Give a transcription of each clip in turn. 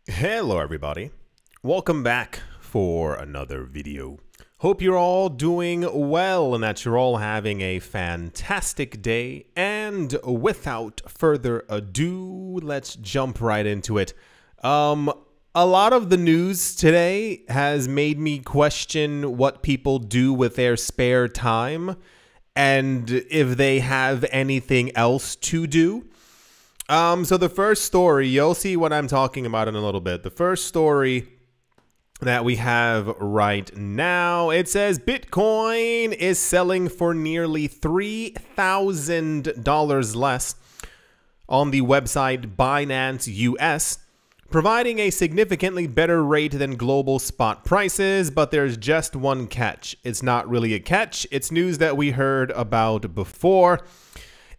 Hello everybody, welcome back for another video. Hope you're all doing well and that you're all having a fantastic day, and without further ado, let's jump right into it. A lot of the news today has made me question what people do with their spare time and if they have anything else to do. So the first story, you'll see what I'm talking about in a little bit. The first story that we have right now, it says Bitcoin is selling for nearly $3,000 less on the website Binance US, providing a significantly better rate than global spot prices, but there's just one catch. It's not really a catch. It's news that we heard about before.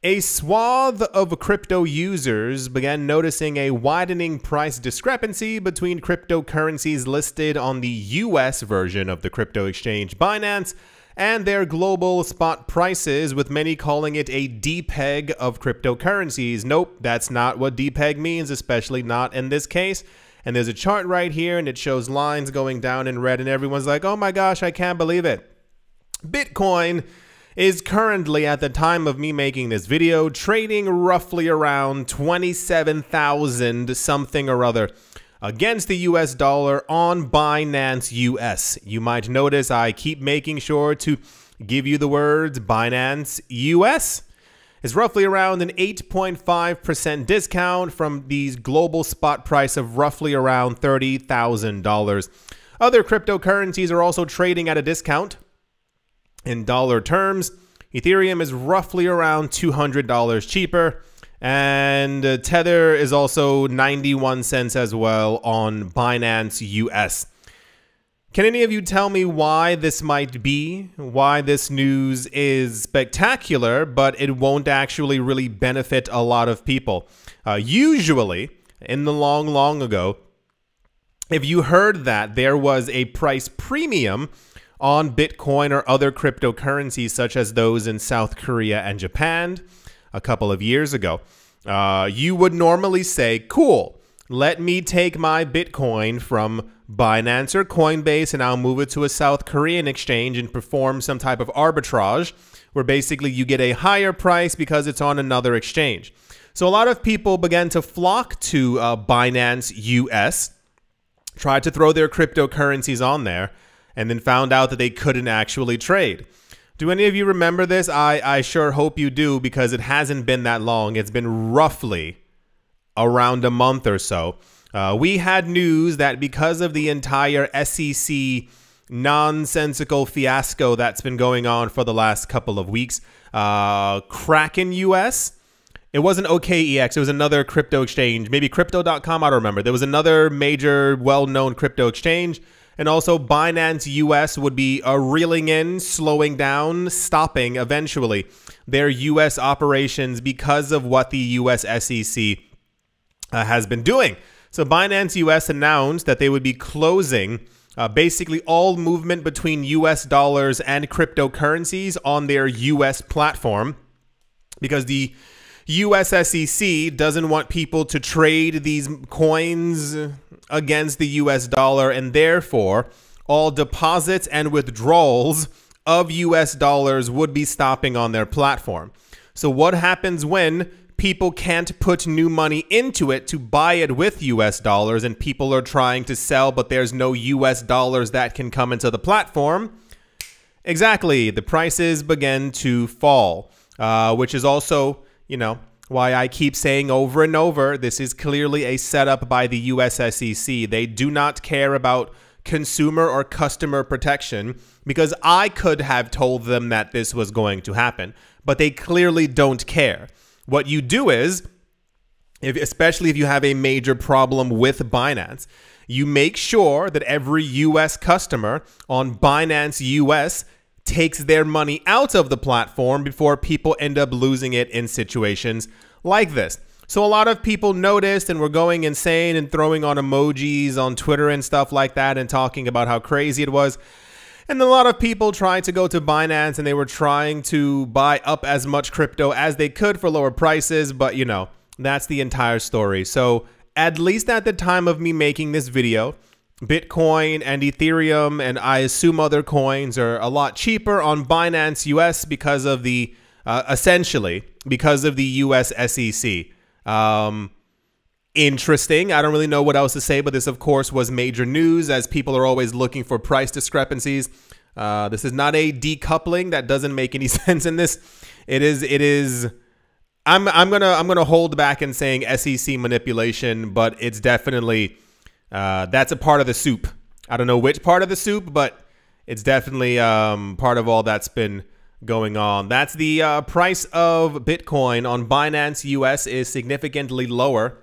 A swath of crypto users began noticing a widening price discrepancy between cryptocurrencies listed on the US version of the crypto exchange Binance and their global spot prices, with many calling it a depeg of cryptocurrencies. Nope, that's not what depeg means, especially not in this case. And there's a chart right here and it shows lines going down in red and everyone's like, oh my gosh, I can't believe it. Bitcoin is currently, at the time of me making this video, trading roughly around 27,000 something or other against the US dollar on Binance US. You might notice I keep making sure to give you the words Binance US. It's roughly around an 8.5% discount from the global spot price of roughly around $30,000. Other cryptocurrencies are also trading at a discount. In dollar terms, Ethereum is roughly around $200 cheaper, and Tether is also 91 cents as well on Binance US. Can any of you tell me why this might be, why this news is spectacular, but it won't actually really benefit a lot of people? Usually, in the long ago, if you heard that there was a price premium on Bitcoin or other cryptocurrencies such as those in South Korea and Japan a couple of years ago, you would normally say, cool, let me take my Bitcoin from Binance or Coinbase and I'll move it to a South Korean exchange and perform some type of arbitrage where basically you get a higher price because it's on another exchange. So a lot of people began to flock to Binance US, tried to throw their cryptocurrencies on there, and then found out that they couldn't actually trade. Do any of you remember this? I sure hope you do, because it hasn't been that long. It's been roughly around a month or so. We had news that because of the entire SEC nonsensical fiasco that's been going on for the last couple of weeks, Kraken US, it wasn't OKEX, it was another crypto exchange, maybe crypto.com, I don't remember. There was another major well-known crypto exchange. And also Binance US would be reeling in, slowing down, stopping eventually their US operations because of what the US SEC has been doing. So Binance US announced that they would be closing basically all movement between US dollars and cryptocurrencies on their US platform, because the US SEC doesn't want people to trade these coins against the US dollar, and therefore all deposits and withdrawals of US dollars would be stopping on their platform. So what happens when people can't put new money into it to buy it with US dollars and people are trying to sell but there's no US dollars that can come into the platform? Exactly, the prices begin to fall, which is also, you know, why I keep saying over and over, this is clearly a setup by the US SEC. They do not care about consumer or customer protection, because I could have told them that this was going to happen, but they clearly don't care. What you do is, especially if you have a major problem with Binance, you make sure that every US customer on Binance US takes their money out of the platform before people end up losing it in situations like this. So a lot of people noticed and were going insane and throwing on emojis on Twitter and stuff like that and talking about how crazy it was. And a lot of people tried to go to Binance and they were trying to buy up as much crypto as they could for lower prices. But, you know, that's the entire story. So at least at the time of me making this video, Bitcoin and Ethereum, and I assume other coins, are a lot cheaper on Binance US because of the, essentially, because of the US SEC. Interesting. I don't really know what else to say, but this, of course, was major news as people are always looking for price discrepancies. This is not a decoupling. That doesn't make any sense in this. It is. I'm gonna hold back in saying SEC manipulation, but it's definitely that's a part of the soup. I don't know which part of the soup, but it's definitely part of all that's been going on. That's the price of Bitcoin on Binance US is significantly lower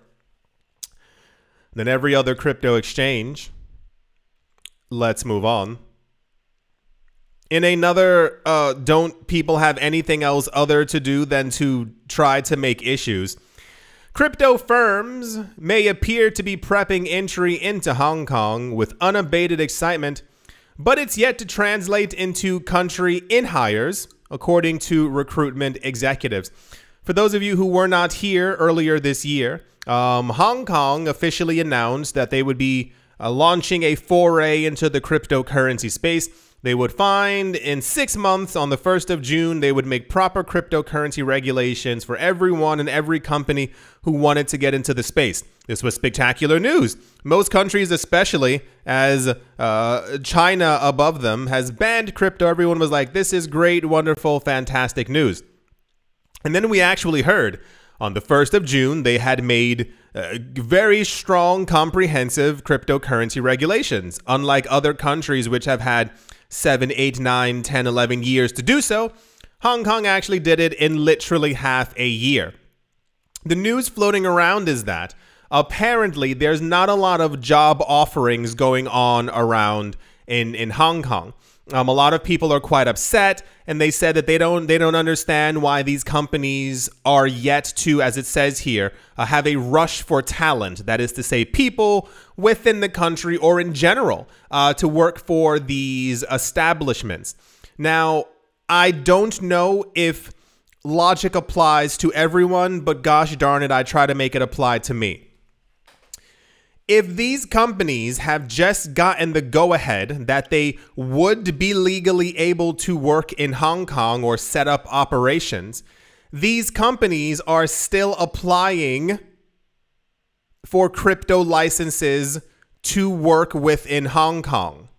than every other crypto exchange. Let's move on. In another, don't people have anything else other to do than to try to make issues? Crypto firms may appear to be prepping entry into Hong Kong with unabated excitement, but it's yet to translate into country in-hires, according to recruitment executives. For those of you who were not here earlier this year, Hong Kong officially announced that they would be launching a foray into the cryptocurrency space. They would find in 6 months, on the 1st of June, they would make proper cryptocurrency regulations for everyone and every company who wanted to get into the space. This was spectacular news. Most countries, especially as China above them, has banned crypto. Everyone was like, this is great, wonderful, fantastic news. And then we actually heard on the 1st of June, they had made very strong, comprehensive cryptocurrency regulations. Unlike other countries which have had 7, 8, 9, 10, 11 years to do so, Hong Kong actually did it in literally half a year. The news floating around is that apparently there's not a lot of job offerings going on around in Hong Kong. A lot of people are quite upset, and they said that they don't understand why these companies are yet to, as it says here, have a rush for talent. That is to say, people within the country or in general to work for these establishments. Now, I don't know if logic applies to everyone, but gosh darn it, I try to make it apply to me. If these companies have just gotten the go-ahead that they would be legally able to work in Hong Kong or set up operations, these companies are still applying for crypto licenses to work within Hong Kong.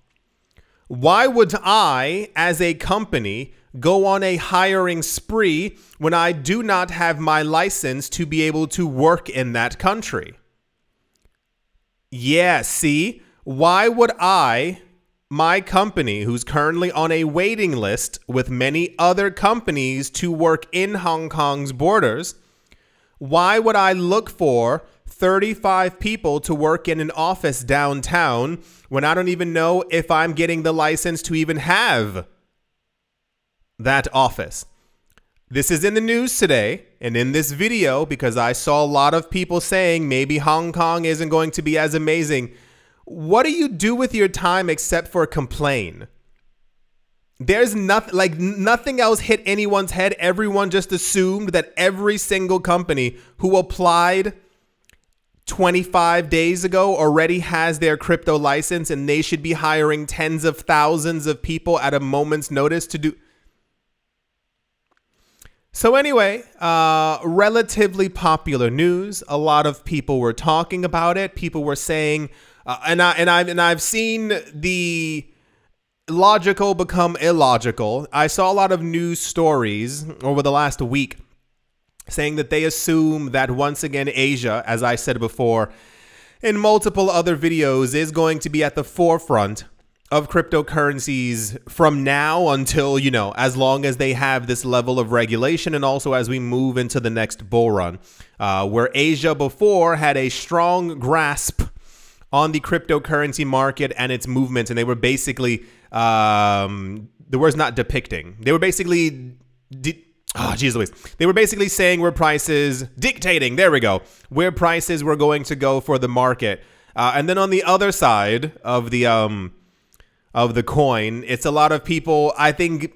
Why would I, as a company, go on a hiring spree when I do not have my license to be able to work in that country? Yeah, see, why would I, my company, who's currently on a waiting list with many other companies to work in Hong Kong's borders, why would I look for 35 people to work in an office downtown when I don't even know if I'm getting the license to even have that office? This is in the news today and in this video because I saw a lot of people saying maybe Hong Kong isn't going to be as amazing. What do you do with your time except for complain? There's nothing, like nothing else hit anyone's head. Everyone just assumed that every single company who applied 25 days ago already has their crypto license and they should be hiring tens of thousands of people at a moment's notice to do. So anyway, relatively popular news. A lot of people were talking about it. People were saying, and I've seen the logical become illogical. I saw a lot of news stories over the last week saying that they assume that once again Asia, as I said before in multiple other videos, is going to be at the forefront of cryptocurrencies from now until, you know, as long as they have this level of regulation and also as we move into the next bull run, where Asia before had a strong grasp on the cryptocurrency market and its movements. And they were basically, the word's not depicting. They were basically, they were basically saying where prices, dictating, there we go, where prices were going to go for the market. And then on the other side of the coin, it's a lot of people, I think,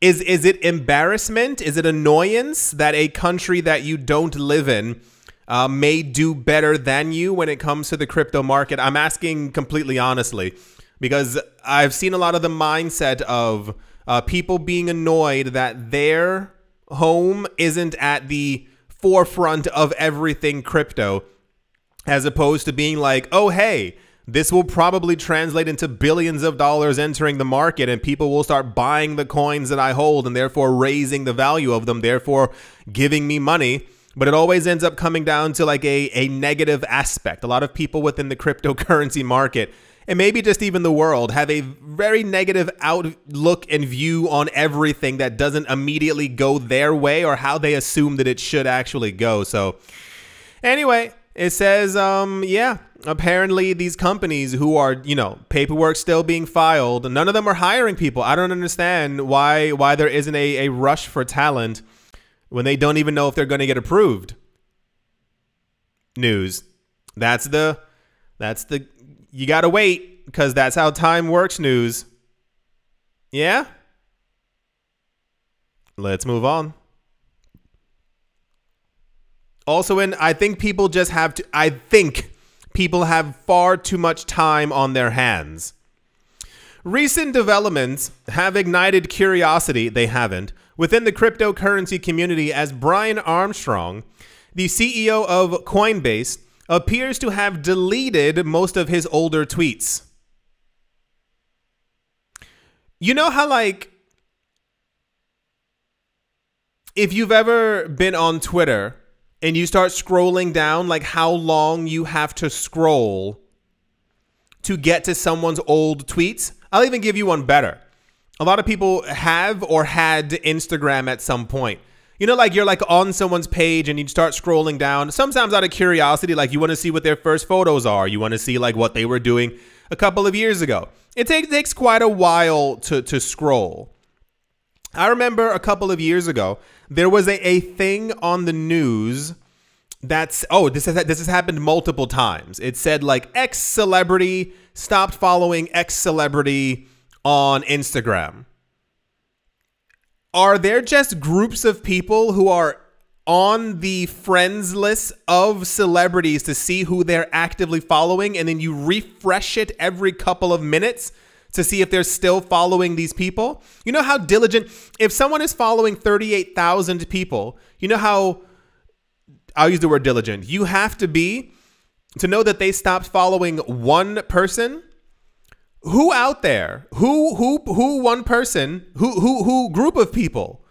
is it embarrassment? Is it annoyance that a country that you don't live in may do better than you when it comes to the crypto market? I'm asking completely honestly, because I've seen a lot of the mindset of people being annoyed that their home isn't at the forefront of everything crypto, as opposed to being like, oh, hey, this will probably translate into billions of dollars entering the market, and people will start buying the coins that I hold and therefore raising the value of them, therefore giving me money. But it always ends up coming down to like a negative aspect. A lot of people within the cryptocurrency market, and maybe just even the world, have a very negative outlook and view on everything that doesn't immediately go their way or how they assume that it should actually go. So anyway, it says, yeah, apparently these companies who are, paperwork still being filed, none of them are hiring people. I don't understand why there isn't a rush for talent when they don't even know if they're going to get approved. News. That's the you got to wait because that's how time works news. Yeah? Let's move on. Also, I think people have far too much time on their hands. Recent developments have ignited curiosity, they haven't, within the cryptocurrency community, as Brian Armstrong, the CEO of Coinbase, appears to have deleted most of his older tweets. You know how, like, if you've ever been on Twitter and you start scrolling down, like how long you have to scroll to get to someone's old tweets? I'll even give you one better. A lot of people have or had Instagram at some point. Like you're like on someone's page and you start scrolling down, sometimes out of curiosity, like you want to see what their first photos are. You want to see like what they were doing a couple of years ago. It takes quite a while to scroll. I remember a couple of years ago, there was a thing on the news that's, this has happened multiple times. It said like X celebrity stopped following X celebrity on Instagram. Are there just groups of people who are on the friends list of celebrities to see who they're actively following, and then you refresh it every couple of minutes to see if they're still following these people? You know how diligent, if someone is following 38,000 people, you know how, I'll use the word diligent, you have to be to know that they stopped following one person. Who out there, who one person, who group of people,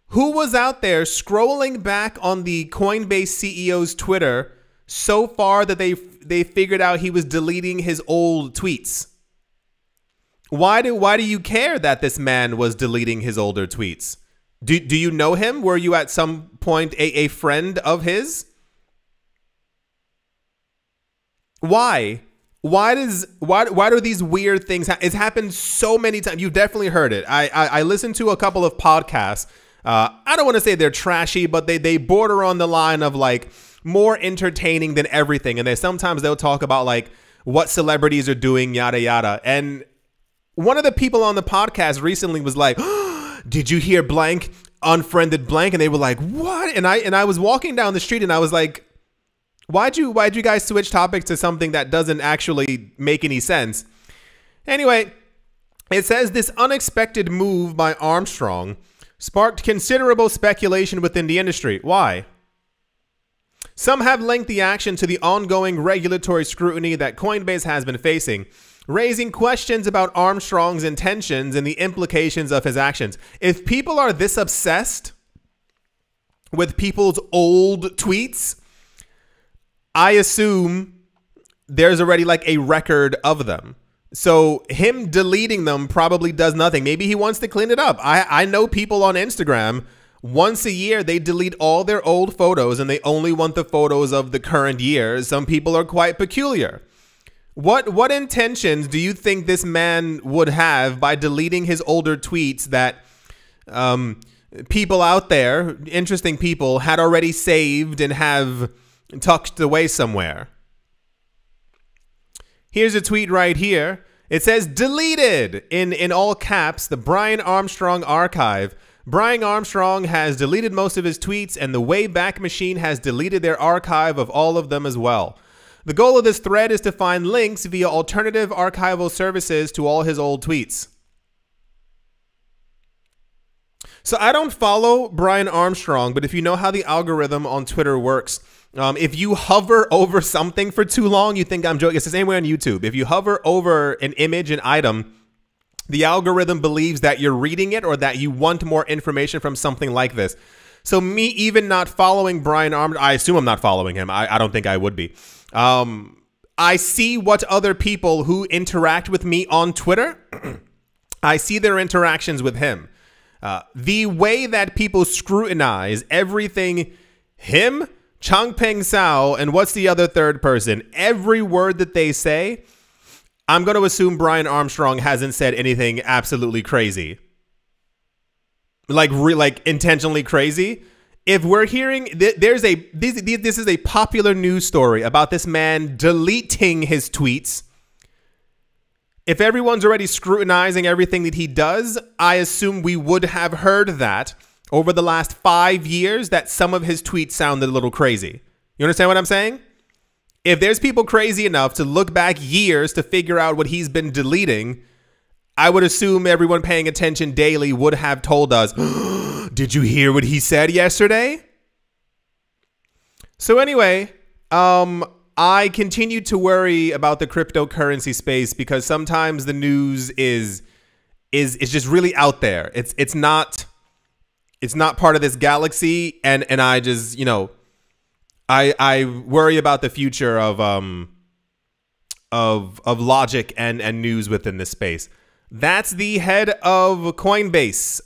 who was out there scrolling back on the Coinbase CEO's Twitter so far that they figured out he was deleting his old tweets? Why do you care that this man was deleting his older tweets? Do you know him? Were you at some point a friend of his? Why? Why do these weird things happen? It's happened so many times. You've definitely heard it. I listened to a couple of podcasts. I don't want to say they're trashy, but they border on the line of like more entertaining than everything. And sometimes they'll talk about like what celebrities are doing, yada, yada. And one of the people on the podcast recently was like, oh, did you hear blank unfriended blank? And they were like, what? And I was walking down the street and I was like, Why'd you guys switch topics to something that doesn't actually make any sense? Anyway, it says this unexpected move by Armstrong sparked considerable speculation within the industry. Why? Some have linked the action to the ongoing regulatory scrutiny that Coinbase has been facing, raising questions about Armstrong's intentions and the implications of his actions. If people are this obsessed with people's old tweets, I assume there's already like a record of them. So him deleting them probably does nothing. Maybe he wants to clean it up. I know people on Instagram, once a year, they delete all their old photos and they only want the photos of the current year. Some people are quite peculiar. What intentions do you think this man would have by deleting his older tweets that people out there, interesting people, had already saved and have tucked away somewhere? Here's a tweet right here. It says, deleted in all caps, the Brian Armstrong archive. Brian Armstrong has deleted most of his tweets, and the Wayback Machine has deleted their archive of all of them as well. The goal of this thread is to find links via alternative archival services to all his old tweets. So I don't follow Brian Armstrong, but if you know how the algorithm on Twitter works, if you hover over something for too long, you think I'm joking. It's the same way on YouTube. If you hover over an image, an item, the algorithm believes that you're reading it or that you want more information from something like this. So me even not following Brian Armstrong, I assume I'm not following him. I don't think I would be. I see what other people who interact with me on Twitter, I see their interactions with him. The way that people scrutinize everything, him, Changpeng Cao, and what's the other third person, every word that they say, I'm going to assume Brian Armstrong hasn't said anything absolutely crazy. Like intentionally crazy. If we're hearing, this is a popular news story about this man deleting his tweets. If everyone's already scrutinizing everything that he does, I assume we would have heard that over the last 5 years that some of his tweets sounded a little crazy. You understand what I'm saying? If there's people crazy enough to look back years to figure out what he's been deleting, I would assume everyone paying attention daily would have told us, did you hear what he said yesterday? So anyway, I continue to worry about the cryptocurrency space because sometimes the news is just really out there. It's not part of this galaxy, and I just, you know, I worry about the future of logic and news within this space. That's the head of Coinbase,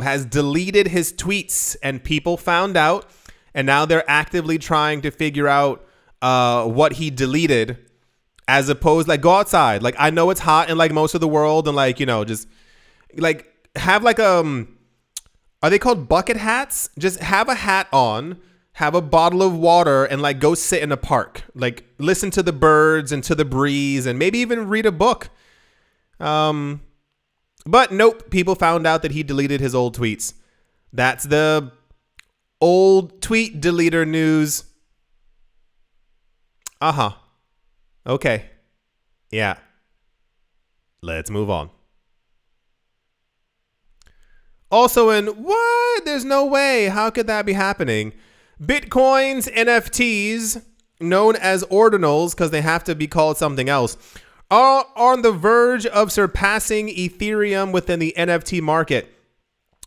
has deleted his tweets, and people found out, and now they're actively trying to figure out what he deleted, as opposed, like, go outside. Like, I know it's hot in like most of the world, and like, you know, just like have like are they called bucket hats? Just have a hat on, have a bottle of water, and like go sit in a park, like listen to the birds and to the breeze, and maybe even read a book. But nope, people found out that he deleted his old tweets. That's the old tweet deleter news. Okay. Yeah. Let's move on. Also in what? There's no way. How could that be happening? Bitcoin's NFTs, known as ordinals because they have to be called something else, are on the verge of surpassing Ethereum within the NFT market.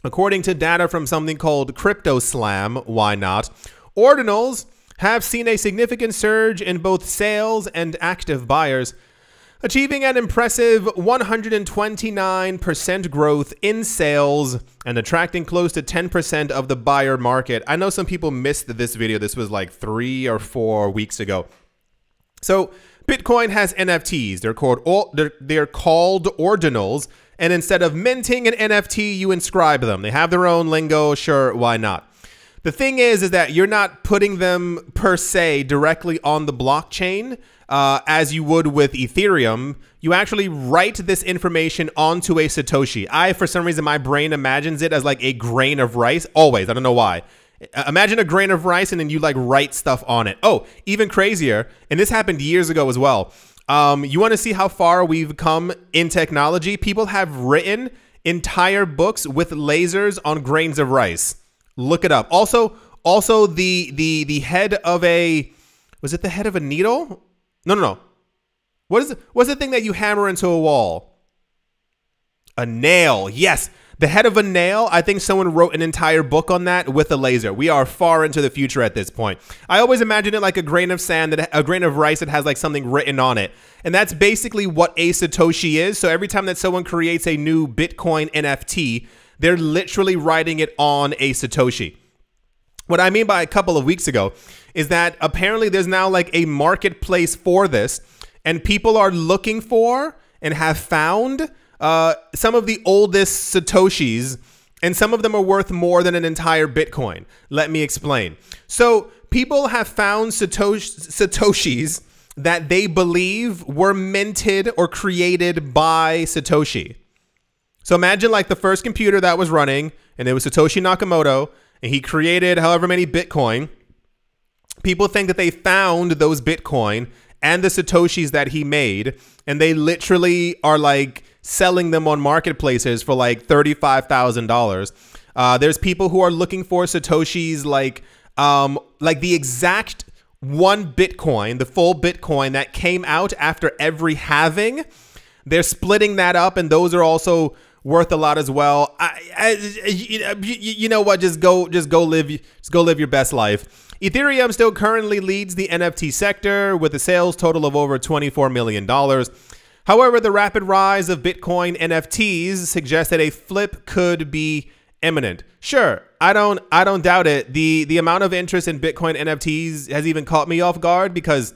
According to data from something called CryptoSlam, why not? Ordinals have seen a significant surge in both sales and active buyers, achieving an impressive 129% growth in sales and attracting close to 10% of the buyer market. I know some people missed this video. This was like 3 or 4 weeks ago. So Bitcoin has NFTs. They're called ordinals. And instead of minting an NFT, you inscribe them. They have their own lingo. Sure, why not? The thing is that you're not putting them per se directly on the blockchain as you would with Ethereum. You actually write this information onto a Satoshi. For some reason, my brain imagines it as like a grain of rice. Always. I don't know why. Imagine a grain of rice and then you like write stuff on it. Oh, even crazier. And this happened years ago as well. You want to see how far we've come in technology? People have written entire books with lasers on grains of rice. Look it up. Also the head of a, was it the head of a needle? No. What's the thing that you hammer into a wall? A nail. Yes. The head of a nail. I think someone wrote an entire book on that with a laser. We are far into the future at this point. I always imagine it like a grain of sand, a grain of rice that has like something written on it. And that's basically what a Satoshi is. So every time that someone creates a new Bitcoin NFT, they're literally writing it on a Satoshi. What I mean by a couple of weeks ago is that apparently there's now like a marketplace for this, and people are looking for and have found some of the oldest Satoshis, and some of them are worth more than an entire Bitcoin. Let me explain. So people have found Satoshis that they believe were minted or created by Satoshi. So imagine like the first computer that was running, and it was Satoshi Nakamoto, and he created however many Bitcoin. People think that they found those Bitcoin and the Satoshis that he made, and they literally are like selling them on marketplaces for like $35,000. There's people who are looking for Satoshis like the exact one Bitcoin, the full Bitcoin that came out after every halving. They're splitting that up, and those are also worth a lot as well. You know what? Just go live your best life. Ethereum still currently leads the NFT sector with a sales total of over $24 million. However, the rapid rise of Bitcoin NFTs suggests that a flip could be imminent. Sure, I don't doubt it. The amount of interest in Bitcoin NFTs has even caught me off guard, because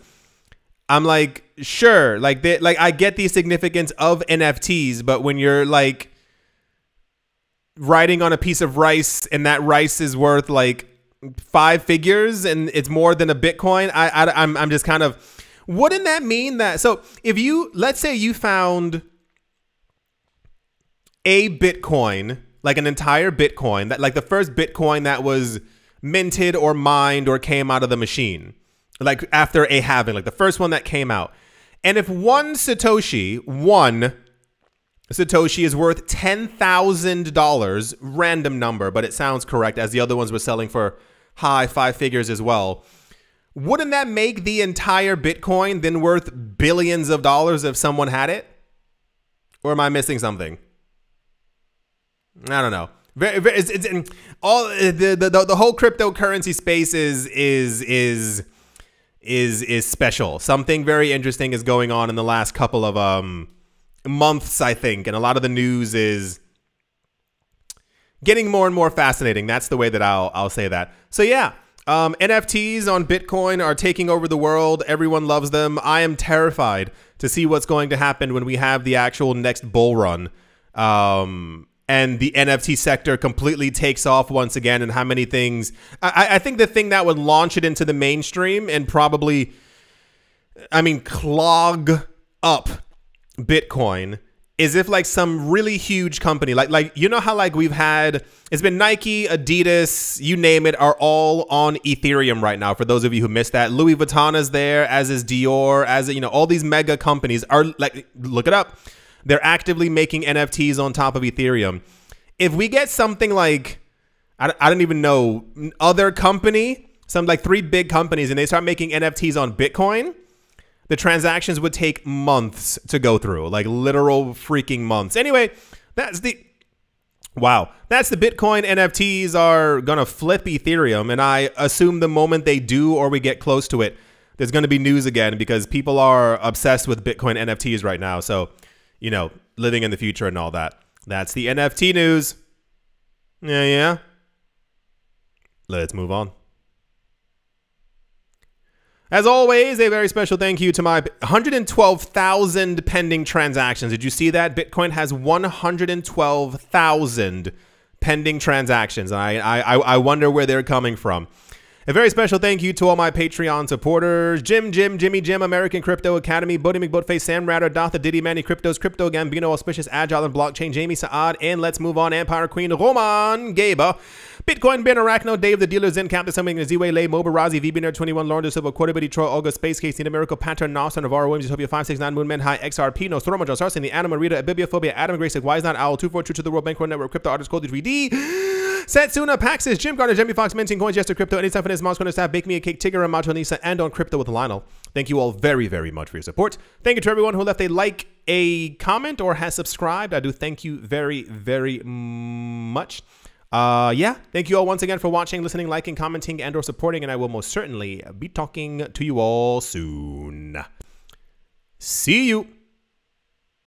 I'm like, sure, like I get the significance of NFTs, but when you're like writing on a piece of rice and that rice is worth like 5 figures and it's more than a Bitcoin, I'm just kind of, wouldn't that mean that? So if you, let's say you found a Bitcoin, like an entire Bitcoin, that like the first Bitcoin that was minted or mined or came out of the machine, like after a halving, like the first one that came out. And if one Satoshi is worth $10,000, random number, but it sounds correct, as the other ones were selling for high 5 figures as well. Wouldn't that make the entire Bitcoin then worth billions of dollars if someone had it? Or am I missing something? I don't know. It's all the whole cryptocurrency space is special. Something very interesting is going on in the last couple of months, I think, and a lot of the news is getting more and more fascinating. That's the way that I'll say that. So yeah, NFTs on Bitcoin are taking over the world. Everyone loves them. I am terrified to see what's going to happen when we have the actual next bull run, and the NFT sector completely takes off once again, and how many things. I think the thing that would launch it into the mainstream and probably, I mean, clog up Bitcoin is if like some really huge company, like you know how like we've had, it's been Nike, Adidas, you name it, are all on Ethereum right now. For those of you who missed that, Louis Vuitton is there, as is Dior, as you know, all these mega companies are like, look it up. They're actively making NFTs on top of Ethereum. If we get something like, I don't even know, other company, some like 3 big companies, and they start making NFTs on Bitcoin, the transactions would take months to go through, like literal freaking months. Anyway, that's the Bitcoin NFTs are going to flip Ethereum. And I assume the moment they do, or we get close to it, there's going to be news again, because people are obsessed with Bitcoin NFTs right now. So, you know, living in the future and all that. That's the NFT news. Yeah. Let's move on. As always, a very special thank you to my 112,000 pending transactions. Did you see that? Bitcoin has 112,000 pending transactions. And I wonder where they're coming from. A very special thank you to all my Patreon supporters: Jimmy Jim, American Crypto Academy, Bodie McBoatface, Sam Ratter, Dotha, Diddy, Manny Cryptos, Crypto Gambino, Auspicious, Agile, and Blockchain, Jamie Saad, and Let's Move On, Empire Queen, Roman, Gaba, Bitcoin, Ben, Arachno, Dave, the Dealer, Zen, Captain, Something, Z-Way, Lay, Mobarazi, VBNerd21, Lauren, Silva, Quarterbity, Troy, August, Space Case, Nina Miracle, Pattern, Nasa, Navarro, Williams, Utopia, 569, Moonman, High, XRP, No, Stormo, John Sarson, the Anima, Rita, Bibliophobia, Adam, Grace, Wise Not, Owl, 242 to the World Bankroll Network, Crypto Artist, Code 3D, Setsuna, Paxis, Jim Gardner, Jemmy Fox, Minting Coins, Jester Crypto, Anytime Finance, Mouse Corner Staff, Bake Me a Cake, Tigger, and Macho Nisa, and on Crypto with Lionel. Thank you all very, very much for your support. Thank you to everyone who left a like, a comment, or has subscribed. I do thank you very, very much. Yeah, thank you all once again for watching, listening, liking, commenting, and or supporting, and I will most certainly be talking to you all soon. See you.